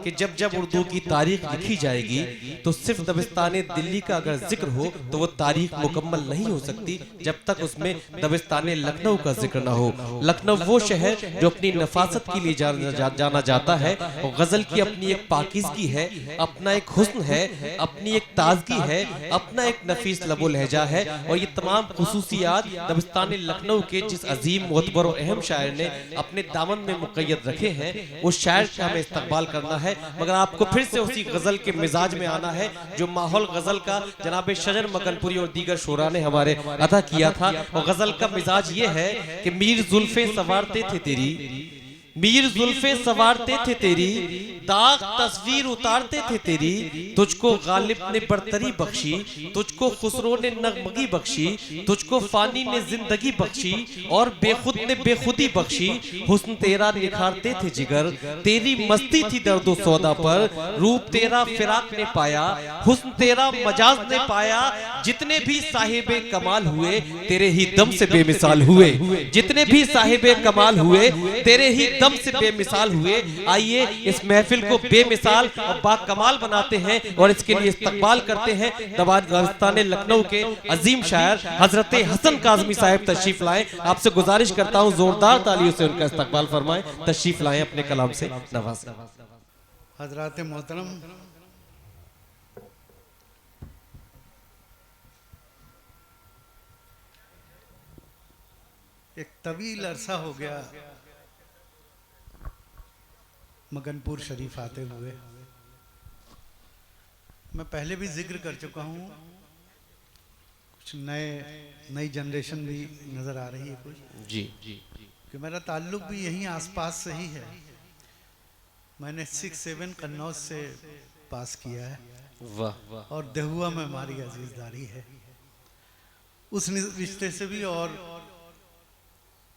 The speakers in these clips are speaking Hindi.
कि जब जब उर्दू की तारीख लिखी जाएगी तो सिर्फ दबिस्तान दिल्ली का अगर जिक्र हो तो वो तारीख मुकम्मल नहीं हो सकती जब तक उसमें दबिस्तान लखनऊ का जिक्र ना हो। लखनऊ वो शहर जो अपनी नफासत के लिए जाना जाता है और गजल की अपनी एक पाकीज़गी है, अपना एक हुस्न है, अपनी एक ताजगी है, अपना एक नफीस लबो लहजा है। और ये तमाम खुसूसियात दबिस्तान लखनऊ के जिस अजीम मोतबर और अहम शायर ने अपने दामन में मुक़य्यद रखे हैं, उस शायर का हमें इस्तकबाल करना है। मगर आपको फिर से उसी गजल के मिजाज में आना है जो माहौल गजल का जनाब शजर मकनपुरी और दीगर शोरा ने हमारे अदा किया था। और गजल का मिजाज ये है कि मीर जुल्फे सवारते थे तेरी, मीर जुल्फे सवारते थे तेरी, दाग तस्वीर उतारते थे तेरी, तुझको गालिब ने बरतरी बख्शी, तुझको खुसरो ने नगमगी बख्शी, तुझको फानी ने जिंदगी बख्शी और बेखुद ने बेखुदी बख्शी। हुस्न तेरा निखारते थे जिगर, तेरी मस्ती थी दर्दो सौदा पर, रूप तेरा फिराक ने पाया, हुस्न तेरा मजाज ने पाया। जितने भी साहिबे कमाल हुए तेरे ही दम से बेमिसाल हुए, जितने भी साहिबे कमाल हुए तेरे ही दम से बेमिसाल हुए। आइए इस महफिल को बेमिसाल और बाकमाल बनाते हैं और इसके लिए इस्तकबाल करते हैं दबिस्तान लखनऊ के अजीम शायर हजरत हसन काज़मी साहब तशरीफ लाएं। आपसे गुजारिश करता हूं जोरदार तालियों से उनका इस्तकबाल फरमाएं, तशरीफ लाएं, अपने कलाम से नवाजें। हजरात मोहतरम, एक तवील अरसा हो गया मगनपुर शरीफ आते हुए। मैं पहले भी जिक्र कर चुका हूँ, कुछ नई जनरेशन भी नज़र आ रही है कुछ जी कि मेरा ताल्लुक भी यहीं आसपास से ही है। मैंने 6-7 कन्नौज से पास किया है, वाह, और देहुआ में हमारी अजीजदारी है उस रिश्ते से भी। और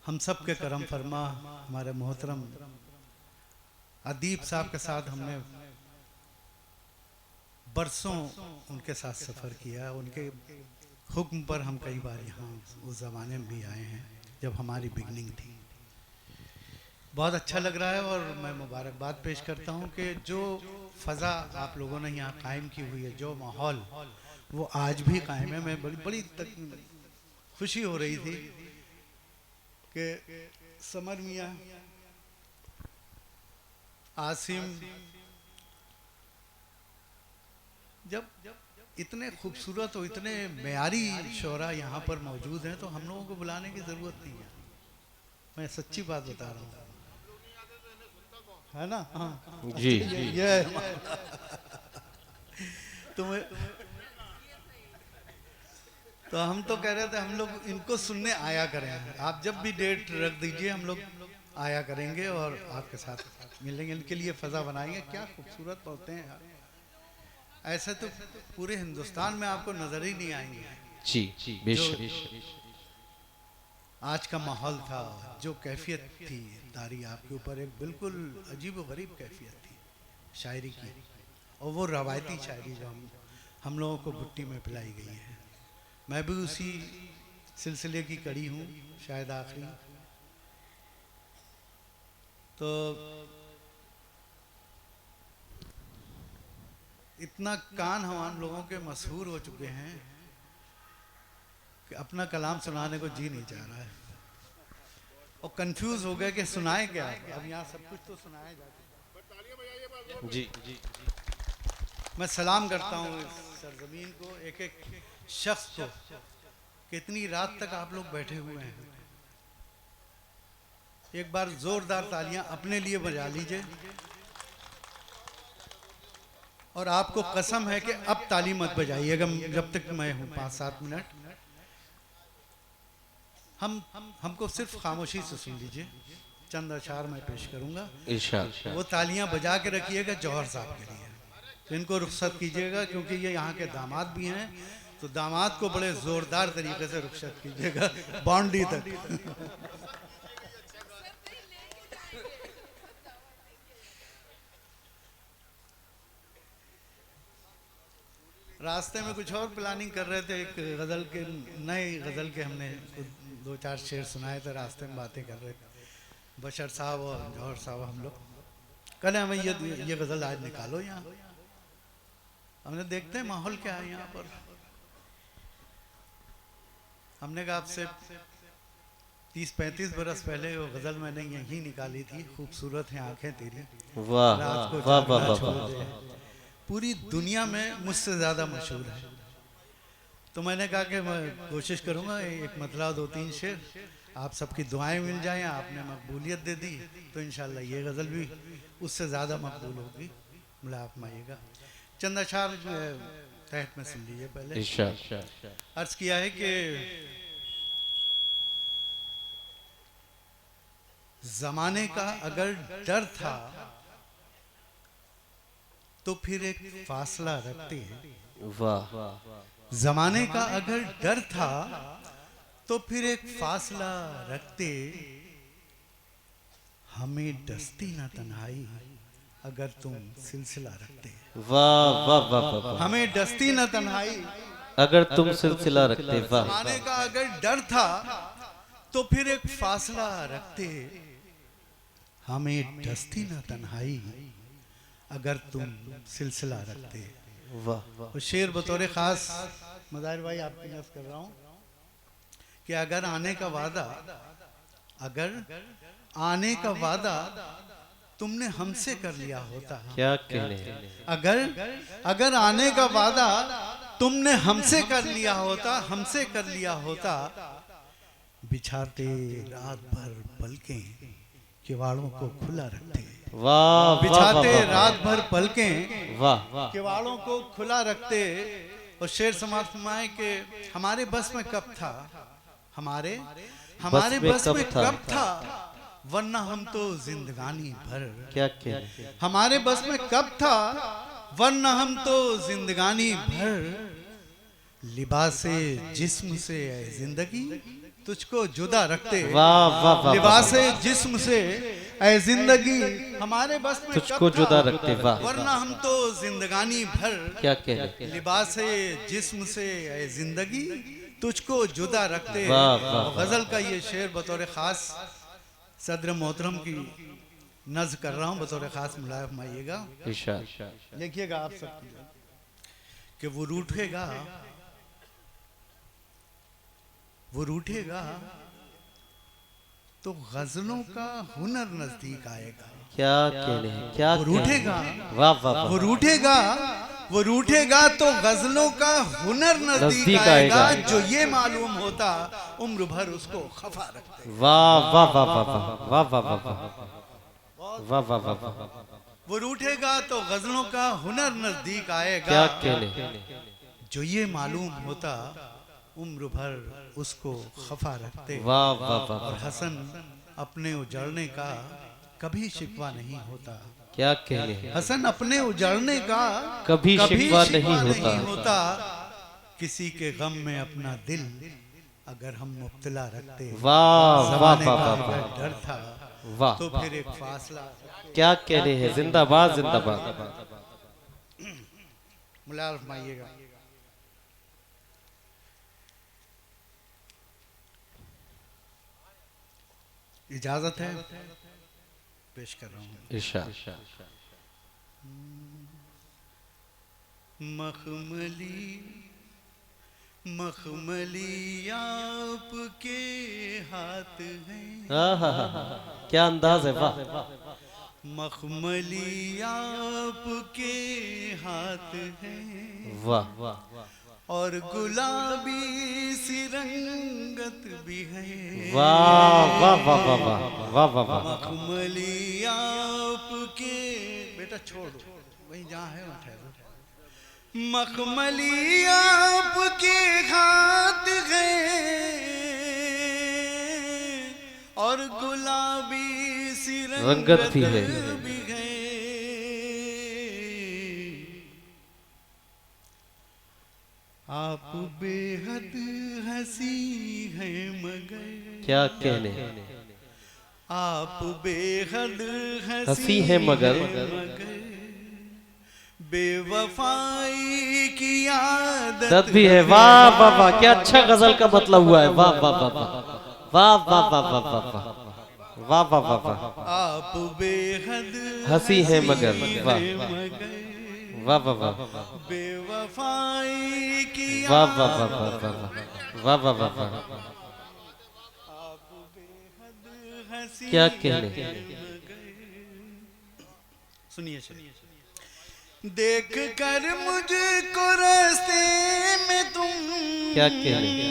हम सब के करम फरमा हमारे मोहतरम अदीब साहब के साथ हमने बरसों उनके साथ सफ़र किया। उनके हुक्म पर हम कई बार यहाँ उस ज़माने में भी आए हैं जब हमारी बिगनिंग थी। बहुत अच्छा लग रहा है और मैं मुबारकबाद पेश करता हूँ कि जो फ़ज़ा आप लोगों ने यहाँ कायम की हुई है, जो माहौल, वो आज भी कायम है। मैं बड़ी खुशी हो रही थी कि समर मियाँ, आसिम, जब इतने खूबसूरत और इतने मेयारी शोरा यहाँ पर मौजूद हैं तो हम लोगों को बुलाने की ज़रूरत नहीं है। मैं सच्ची बात बता रहा हूँ, है ना? हाँ जी ये तो हम तो कह रहे थे हम लोग इनको सुनने आया करें। आप जब भी डेट रख दीजिए, हम लोग आया करेंगे और आपके साथ मिलेंगे। इनके लिए फ़ज़ा बनाएंगे। क्या खूबसूरत होते हैं यार, ऐसे तो पूरे हिंदुस्तान में आपको नजर ही नहीं आएंगे। जी बेशक। आज का माहौल था, जो कैफियत थी दारी आपके ऊपर, एक बिल्कुल अजीब व गरीब कैफियत थी शायरी की, और वो रवायती शायरी जो हम लोगों को भुट्टी में पिलाई गई है। मैं भी उसी सिलसिले की कड़ी हूँ, शायद आखिरी। तो इतना कान हम लोगों के मशहूर हो चुके हैं कि अपना कलाम सुनाने को जी नहीं चाह रहा है, और कंफ्यूज हो गए कि सुनाए क्या। अब यहाँ सब कुछ तो सुनाया जाता है। जी मैं सलाम करता हूँ इस सरजमीन को, एक एक शख्स को, कितनी रात तक आप लोग बैठे हुए हैं। एक बार जोरदार तालियां अपने लिए बजा लीजिए, और आपको कसम है कि अब ताली मत बजाइएगा जब तक मैं हूं। 5-7 मिनट हमको सिर्फ खामोशी से सुन लीजिए। चंद अशार मैं पेश करूंगा, इंशाअल्लाह। वो तालियां बजा के रखिएगा जौहर साहब के लिए। तो इनको रुखसत कीजिएगा क्योंकि ये यहाँ के दामाद भी हैं, तो दामाद को बड़े जोरदार तरीके से रुखसत कीजिएगा बाउंड्री तक। रास्ते में कुछ और प्लानिंग कर रहे थे, एक गज़ल के, नए गज़ल के हमने 2-4 शेर सुनाए थे, रास्ते में बातें कर रहे थे बशर साहब और जौहर साहब हम लोग। कहने हमें ये गजल आज निकालो यहाँ। हमने देखते हैं माहौल क्या है यहाँ पर। हमने कहा आपसे 30-35 बरस पहले वो गजल मैंने यही निकाली थी, खूबसूरत है आंखें तेरी, वाह रात को वाह जागना वाह छोड़ वाह। दे, पूरी दुनिया में मुझसे ज्यादा मशहूर है। तो मैंने कहा कि मैं कोशिश करूंगा एक मतलब 2-3 शेर आप सबकी दुआएं मिल जाएं, आपने मकबूलियत दे दी तो इंशाल्लाह ये गजल भी उससे ज्यादा मकबूल होगी। मुला आप माइएगा चंद अशार तहत में सुन लीजिए। पहले इरशाद। अर्ज किया है कि जमाने का अगर डर था तो फिर एक फासला रखते। वाह जमाने का अगर डर था तो फिर एक फासला रखते, हमें डसती ना तन्हाई अगर तुम सिलसिला रखते। वाह वाह वाह वाह। हमें डसती ना तन्हाई अगर तुम सिलसिला रखते। वाह जमाने का अगर डर था तो फिर एक फासला रखते, हमें डसती ना तन्हाई अगर तुम सिलसिला रखते। वाह तो शेर बतौर खास मदाहिर भाई आपकी नज़र कर रहा हूं कि अगर आने का वादा तुमने हमसे कर लिया होता, क्या कहने। अगर आने का वादा तुमने हमसे कर लिया होता, बिछाते रात भर पलकें किवाड़ों को खुला रखते। वाह बिछाते रात भर पलकें वाह किवाड़ों को खुला रखते। और शेर समाप्त फरमाए कि हमारे बस में कब था, हमारे बस में कब था, वरना हम तो जिंदगानी भर। क्या कहने। हमारे बस में कब था, वरना हम तो जिंदगानी भर। लिबासे जिस्म से ऐ जिंदगी तुझको जुदा रखते। वाह वाह वाह। लिबासे जिस्म से ऐ जिंदगी हमारे बस में तुझको कब था, जुदा रखते। वाह वरना हम तो जिंदगानी भर। क्या कहने। लिबासे जिस्म से ऐ जिंदगी तुझको जुदा रखते। वाह, वाह, और गजल का ये शेर बतौर खास सदर मोहतरम की नज़ कर रहा हूँ, बतौर खास मुलायम माइएगा। इरशाद। देखिएगा आप सब कि वो रूठेगा तो गजलों का हुनर नजदीक आएगा। क्या कहने। क्या वो रूठेगा, वाह वाह वो रूठेगा तो गजलों का हुनर नजदीक नजदीक आएगा। आएगा। जो ये मालूम होता उम्र भर उसको खफा रखते। वाह वाह वाह वाह वाह वाह वाह वाह वाह वाह वाह। वो रूठेगा तो गजलों का हुनर नजदीक आएगा। क्या कहने। जो ये मालूम होता उम्र भर उसको खफा रखते। वाह वाह वाह और हसन अपने उजड़ने का कभी शिकवा नहीं होता। क्या कहने। हसन अपने उजड़ने का कभी शिकवा नहीं होता। किसी के गम में अपना दिल अगर हम मुब्तला रखते। वाह वाह ज़माने वाह का वाह अगर डर था वाह। तो फिर एक फासला। क्या कहने हैं। जिंदाबाद जिंदाबाद। मुलाल फरमाइएगा। इजाजत है, पेश कर रहा हूँ। इरशाद। मखमली आपके हाथ हैं। क्या अंदाज है। वाह मखमली आपके हाथ हैं वाह और गुलाबी सी रंगत भी है। वाह वाह वाह वाह वाह वाह वाह वाह। मखमली आपके बेटा छोड़ दो, वहीं जहाँ है वहाँ ठहरो। मखमली आपके हाथ है और गुलाबी सी रंगत भी है। आप बेहद हंसी है मगर। क्या कहने। आप बेहद हंसी है मगर बेवफाई की आदत दर्द भी है। वाह वाह वाह। क्या अच्छा गजल का मतलब हुआ है। वाह वाह वाह वाह वाह वाह वाह वाह वाह वाह। वाह वाह वाह वाह आप बेहद हंसी है मगर वाह वाह वाह वाह बेवफाई किया वाह वाह वाह वाह वाह वाह वाह वाह आप बेहद हंसी क्या कहने सुनिए देख कर मुझको रास्ते में तुम क्या कहने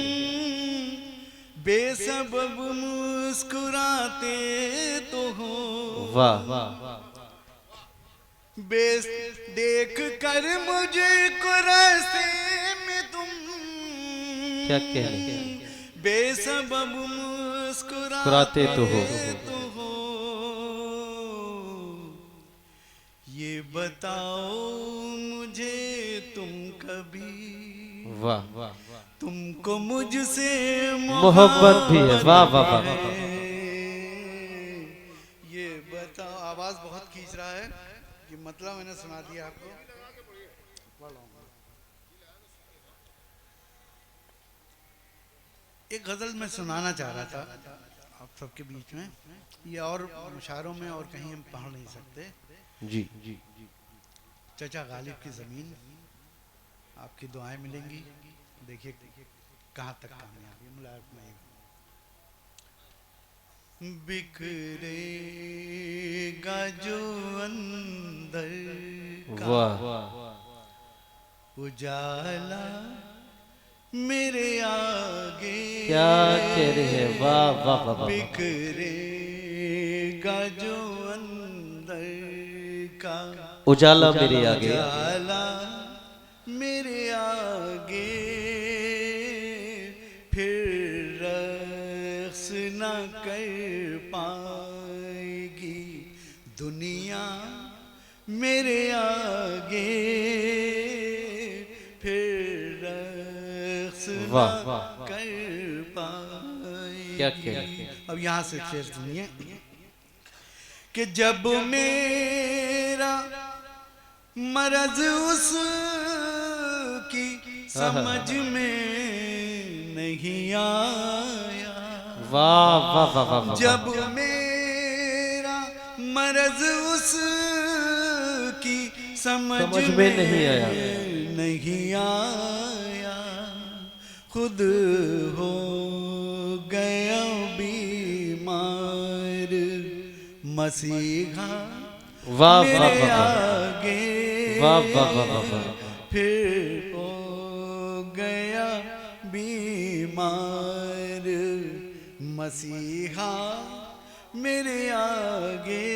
बेसबब मुस्कुराते तो हो वाह देख कर मुझको रास्ते में तुम क्या कहने बेसबब मुस्कुराते तो हो ये बताओ मुझे तुम कभी वाह तुमको मुझसे मोहब्बत भी है वाह वाह वाह ये बताओ आवाज बहुत खींच रहा है ये मतलब मैंने सुना दिया आपको एक गजल मैं सुनाना चाह रहा था आप सबके बीच में ये और मुशायरों में और कहीं हम पढ़ नहीं सकते जी चचा गालिब की जमीन आपकी दुआएं मिलेंगी देखिए कहाँ तक कामयाबी मुलायम नहीं बिखरेगा जो अंदर का वाह उजाला मेरे आगे क्या कह रहे हैं वाह वाह वाह वाह बिखरेगा जो अंदर का उजाला मेरे आगे उजाला मेरे आगे फिर रक्स न कर पाएगी दुनिया मेरे आगे फिर रक्स न वाह कर पाएगी क्या कह अब यहाँ से शेर सुनिए कि जब मेरा मरज उसकी समझ में नहीं आया वाह वाह वाह वाह जब मेरा मरज उसकी समझ में नहीं आया खुद हो गया बीमार मसीहा वाह मेरे वाह वाह आगे वाह वाह वाह वाह फिर हो गया बीमार मसीहा मेरे आगे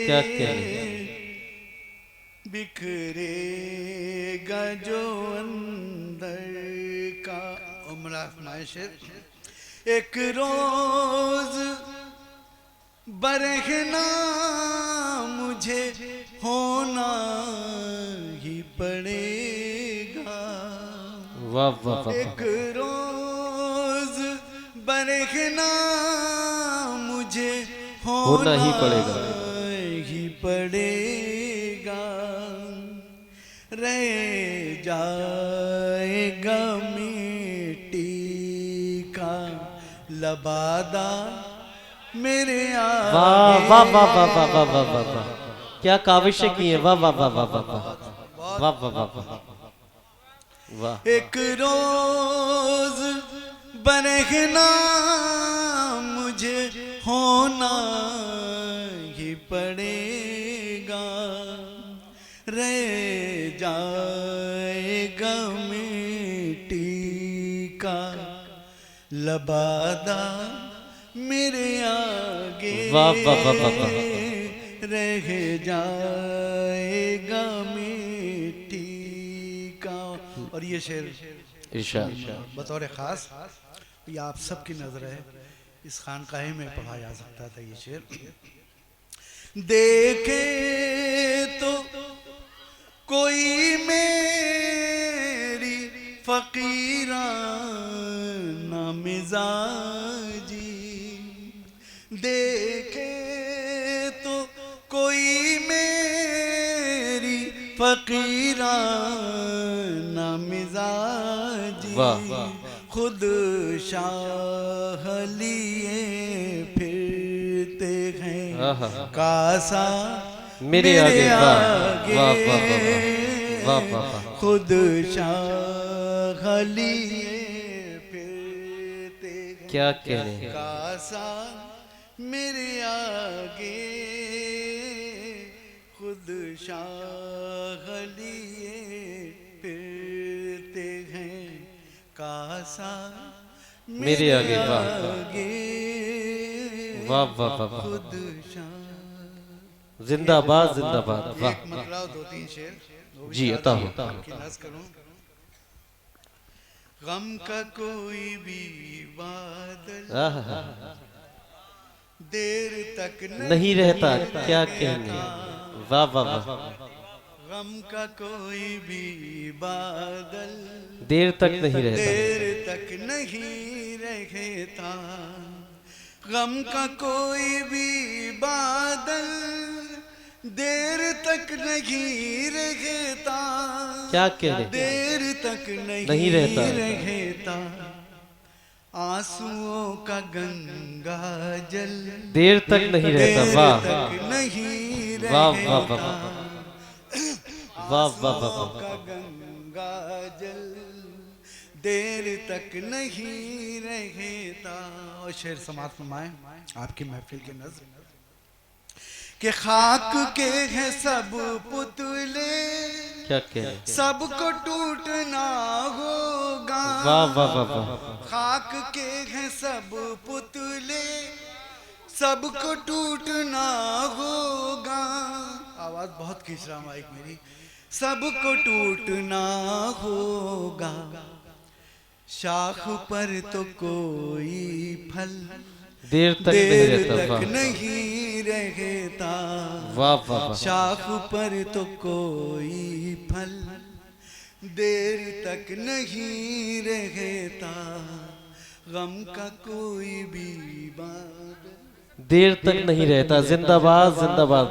क्या कहने बिखरेगा जो अंदर का उमरा शेर एक रोज बरहना मुझे होना ही पड़ेगा वाह वाह वाह एक रोज बरहना मुझे होना ही पड़ेगा ही पड़ेगा रह जाएगा मिट्टी का लबादा मेरे वाह वाह वाह वाह वाह वाह वाह वाह वाह क्या काविशें की है वाह वाह वाह वाह वाह वाह वाह वाह वाह वाह वाह एक रोज बरहना मुझे होना ही पड़ेगा रह जाएगा मिट्टी का लबादा मेरे आगे वाह वाह वाह वाह वाह रह जाएगा मिट्टी का। और ये शेर इरशाद बतौर खास ये आप सबकी नजर है इस खानकाहे में पढ़ा जा सकता था ये शेर देखे तो कोई मेरी फकीराना मिजाजी देखे तो कोई मेरी फकीराना मिजाजी खुद शाह लिए फिरते आहा। कासा मेरे आगे वाह वाह वाह वाह वाह वाह। खुद शाह लिए फिरते हैं। क्या कह रहे हैं। कासा मेरे आगे खुद शाह लिए फिरते हैं। कासा मेरे आगे वाह वाह वाह वाह वाह। खुद शाह। जिंदाबाद जिंदाबाद वाह। एक मतलब दो तीन शेर वो भी जी, याद अता है, हो। उनकी नज़्म करूं। गम का कोई भी बादल आहा। देर तक नहीं रहता क्या कहने। वाह वाह वाह। गम का कोई भी बादल देर तक नहीं रहता। देर तक नहीं रहता। गम का कोई भी बादल देर तक नहीं रहता। क्या कह रहे। देर तक नहीं रहता। रहता। आंसुओं का गंगा जल देर तक नहीं रहता। देर वाह तक नहीं वाह वाह वाह रहता। वाह वाह वाह वाह। का गंगा जल देर तक नहीं रहता। और शेर समाप्त फरमाएं आपकी महफिल के नज़्म के खाक के हैं सब पुतले क्या कह रहे। सबको टूटना होगा। वाह वाह वाह वाह। खाक के हैं सब पुतले सबको टूटना होगा। आवाज बहुत खींच रहा माइक मेरी। सबको टूटना होगा। शाख पर तो कोई फल देर तक नहीं देर रहता। तक वाह नहीं रहता। वाह वाह वाह। शाख पर तो कोई फल देर तक नहीं रहता। गम का कोई भी बादल देर तक नहीं रहता। जिंदाबाद जिंदाबाद